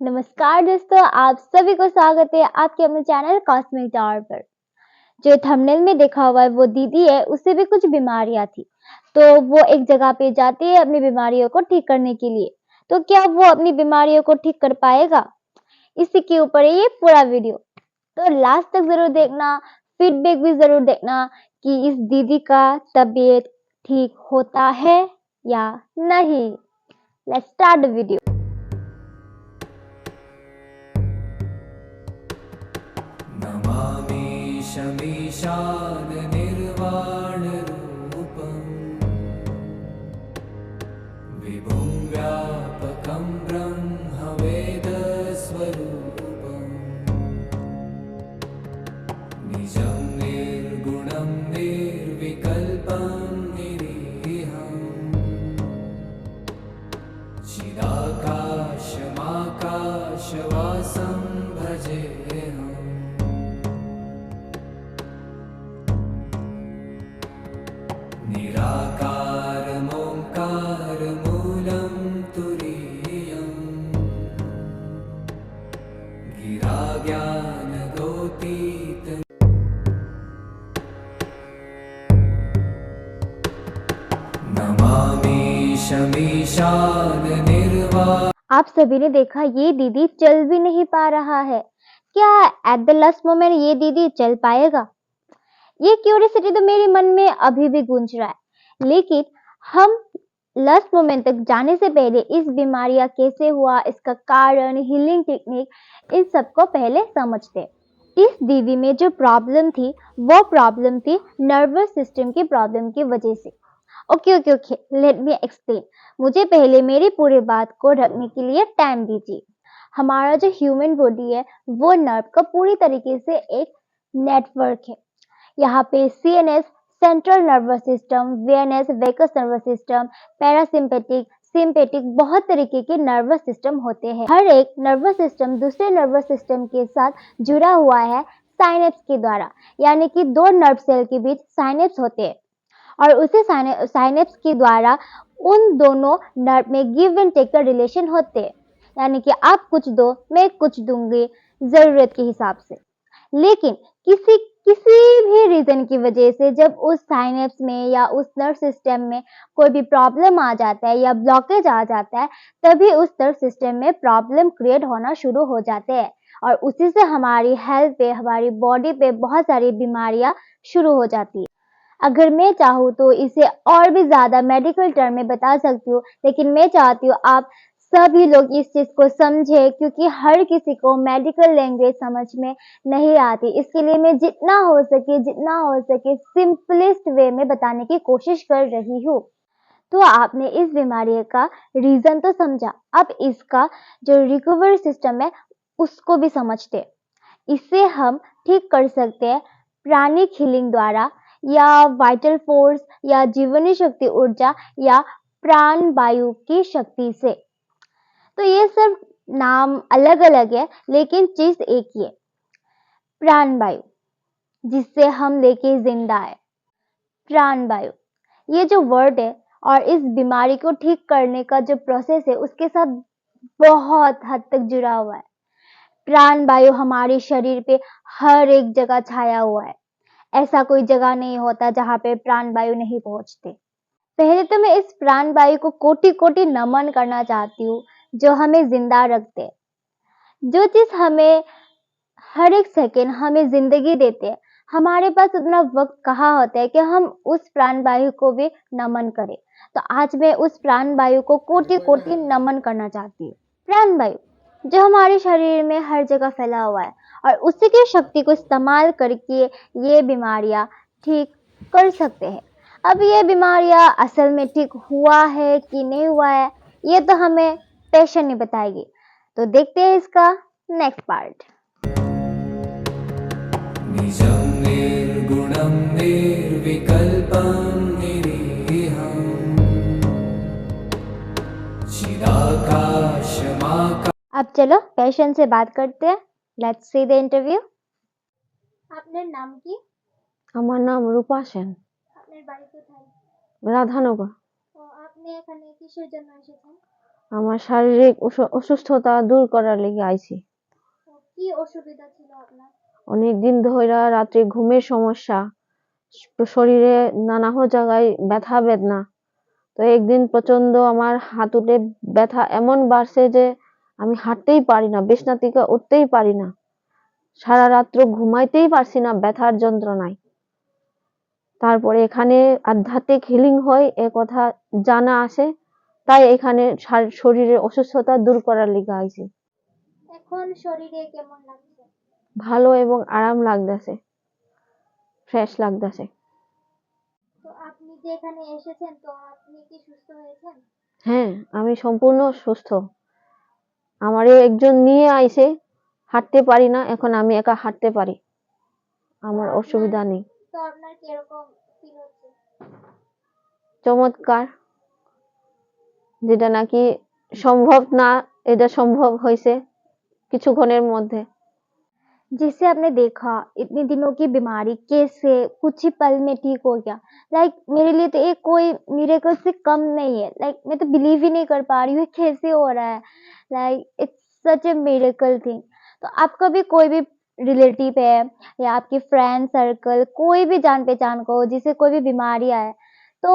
नमस्कार दोस्तों, आप सभी को स्वागत है आपके अपने चैनल कॉस्मिक टावर पर। जो थंबनेल में देखा हुआ है वो दीदी है, उससे भी कुछ बीमारियां थी, तो वो एक जगह पे जाती है अपनी बीमारियों को ठीक करने के लिए। तो क्या वो अपनी बीमारियों को ठीक कर पाएगा? इसी के ऊपर है ये पूरा वीडियो, तो लास्ट तक जरूर देखना। फीडबैक भी जरूर देखना कि इस दीदी का तबीयत ठीक होता है या नहीं। Let's start the video. Namami शमीशान निर्वाणरूपम् विभुं व्यापकं ब्रह्मवेदस्वरूपम् निजं निर्गुणं निर्विकल्पं निरीहम् चिदाकाशमाकाशवासं भजेऽहम् निराकारमोङ्कारमूलं तुरीयम् गिराज्ञानगोतीतं नमामि शमीशान आप सभी ने देखा ये दीदी चल भी नहीं पा रहा है। क्या एट द लास्ट मोमेंट ये दीदी चल पाएगा? ये क्यूरियोसिटी तो मेरे मन में अभी भी गूंज रहा है। लेकिन हम लास्ट मोमेंट तक जाने से पहले इस बीमारियां कैसे हुआ, इसका कारण, हीलिंग टेक्निक, इन सबको पहले समझते हैं। इस दीदी में जो प्रॉब्लम थी वो प्रॉब्लम थी नर्वस सिस्टम की प्रॉब्लम की वजह से। Okay, let me explain. मुझे पहले मेरी पूरी बात को रखने के लिए टाइम दीजिए। हमारा जो ह्यूमन बॉडी है वो नर्व का पूरी तरीके से एक नेटवर्क है। यहाँ पे CNS central nervous system, VNS vagus nervous system, parasympathetic, sympathetic, बहुत तरीके के नर्वस सिस्टम होते हैं। हर एक नर्वस सिस्टम दूसरे नर्वस सिस्टम के साथ जुड़ा हुआ है साइनेप्स के द्वारा, यानी कि दो नर्व सेल के बीच साइनेप्स होते हैं और उसी साइनेप्स के द्वारा उन दोनों नर्व में गिव एंड टेक का रिलेशन होते हैं, यानी कि आप कुछ दो मैं कुछ दूंगी जरूरत के हिसाब से। लेकिन किसी किसी भी रीजन की वजह से जब उस साइनेप्स में या उस नर्व सिस्टम में कोई भी प्रॉब्लम आ जाता है या ब्लॉकेज आ जाता है, तभी उस नर्व सिस्टम में प्रॉब्लम क्रिएट होना शुरू हो जाते हैं और उसी से हमारी हेल्थ पे, हमारी बॉडी पे बहुत सारी बीमारियां शुरू हो जाती है। अगर मैं चाहूँ तो इसे और भी ज्यादा मेडिकल टर्म में बता सकती हूँ, लेकिन मैं चाहती हूँ आप सभी लोग इस चीज को समझे, क्योंकि हर किसी को मेडिकल लैंग्वेज समझ में नहीं आती। इसके लिए मैं जितना हो सके सिंपलेस्ट वे में बताने की कोशिश कर रही हूँ। तो आपने इस बीमारी का रीजन तो समझा, अब इसका जो रिकवरी सिस्टम है उसको भी समझते हैं। इसे हम ठीक कर सकते हैं प्राणिक हीलिंग द्वारा, या वाइटल फोर्स, या जीवनी शक्ति ऊर्जा, या प्राण वायु की शक्ति से। तो ये सब नाम अलग अलग है लेकिन चीज एक ही है, प्राण वायु, जिससे हम लेके जिंदा है। प्राण वायु ये जो वर्ड है और इस बीमारी को ठीक करने का जो प्रोसेस है उसके साथ बहुत हद तक जुड़ा हुआ है। प्राण वायु हमारे शरीर पे हर एक जगह छाया हुआ है। ऐसा कोई जगह नहीं होता जहाँ पे प्राण वायु नहीं पहुंचते। पहले तो मैं इस प्राण वायु को कोटि कोटि नमन करना चाहती हूँ, जो हमें जिंदा रखते हैं, जो चीज हमें हर एक सेकेंड हमें जिंदगी देते हैं। हमारे पास उतना वक्त कहाँ होता है कि हम उस प्राण वायु को भी नमन करें। तो आज मैं उस प्राण वायु को कोटि कोटि नमन करना चाहती हूँ। प्राण वायु जो हमारे शरीर में हर जगह फैला हुआ है और उसी की शक्ति को इस्तेमाल करके ये बीमारियां ठीक कर सकते हैं। अब ये बीमारियां असल में ठीक हुआ है कि नहीं हुआ है, ये तो हमें पेशेंट नहीं बताएगी। तो देखते हैं इसका नेक्स्ट पार्ट। निजं निर्गुणं निर्विकल्पं निरीहम् चिदाकाशमाका। अब चलो पेशेंट से बात करते हैं। Let's see the interview. আপনার নাম কি? আমার নাম রূপা সেন, আপনার বাড়ি কোথায়? রাধানগর। ও আপনি এখানে কিসের জন্য এসেছেন? আমার শারীরিক অসুস্থতা দূর করার লেগে আইছি। কি অসুবিধা ছিল আপনার? অনেকদিন ধইরা রাত্রে ঘুমের সমস্যা, শরীরে নানা জায়গায় ব্যথা বেদনা। তো একদিন প্রচন্ড আমার হাঁটুতে ব্যথা এমন বাড়ছে যে আমি হাঁটতেই পারি না, বিছনা থেকে উঠতেই পারি না। সারা রাত্র ঘুমাইতেই পারছি না ব্যথার যন্ত্রণায়। তারপরে এখানে আধ্যাত্মিক হিলিং হয় এ কথা জানা আছে, তাই এখানে শরীরের অসুস্থতা দূর করার লিগে আইছি। এখন শরীরে কেমন লাগছে? ভালো এবং আরাম লাগতেছে, ফ্রেশ লাগতেছে। তো আপনি যে এখানে এসেছেন, তো আপনি কি সুস্থ হয়েছেন? হ্যাঁ, আমি সম্পূর্ণ সুস্থ। আমারে একজন নিয়ে আইছে, হাঁটতে পারি না, এখন আমি একা হাঁটতে পারি, আমার অসুবিধা নেই। তো আপনার কিরকম ফিল হচ্ছে? চমৎকার, যেটা নাকি সম্ভব না এটা সম্ভব হয়েছে কিছুক্ষণের মধ্যে। जिसे आपने देखा इतने दिनों की बीमारी कैसे कुछ ही पल में ठीक हो गया। लाइक मेरे लिए तो एक कोई मिरेकल से कम नहीं है। लाइक मैं तो बिलीव ही नहीं कर पा रही हूँ कैसे हो रहा है। Like it's such A miracle thing. तो आपका भी कोई भी रिलेटिव है या आपके फ्रेंड सर्कल कोई भी जान पहचान को जिसे कोई भी बीमारी आए, तो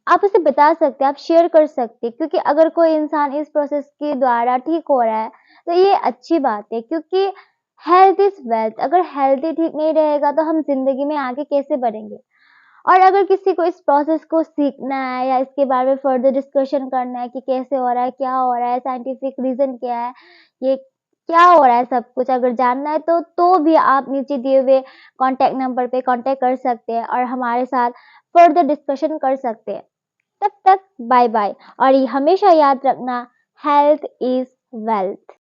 आप उसे बता सकते हैं, आप शेयर कर सकते हैं, क्योंकि अगर कोई इंसान इस प्रोसेस के द्वारा ठीक हो रहा है तो ये अच्छी बात है, क्योंकि हेल्थ इज वेल्थ। अगर हेल्थ ही ठीक नहीं रहेगा तो हम जिंदगी में आगे कैसे बढ़ेंगे। और अगर किसी को इस प्रोसेस को सीखना है या इसके बारे में फर्दर डिस्कशन करना है कि कैसे हो रहा है, क्या हो रहा है, साइंटिफिक रीजन क्या है, ये क्या हो रहा है, सब कुछ अगर जानना है तो भी आप नीचे दिए हुए कांटेक्ट नंबर पे कांटेक्ट कर सकते हैं और हमारे साथ फर्दर डिस्कशन कर सकते हैं। तब तक बाय बाय, और ये हमेशा याद रखना, हेल्थ इज वेल्थ।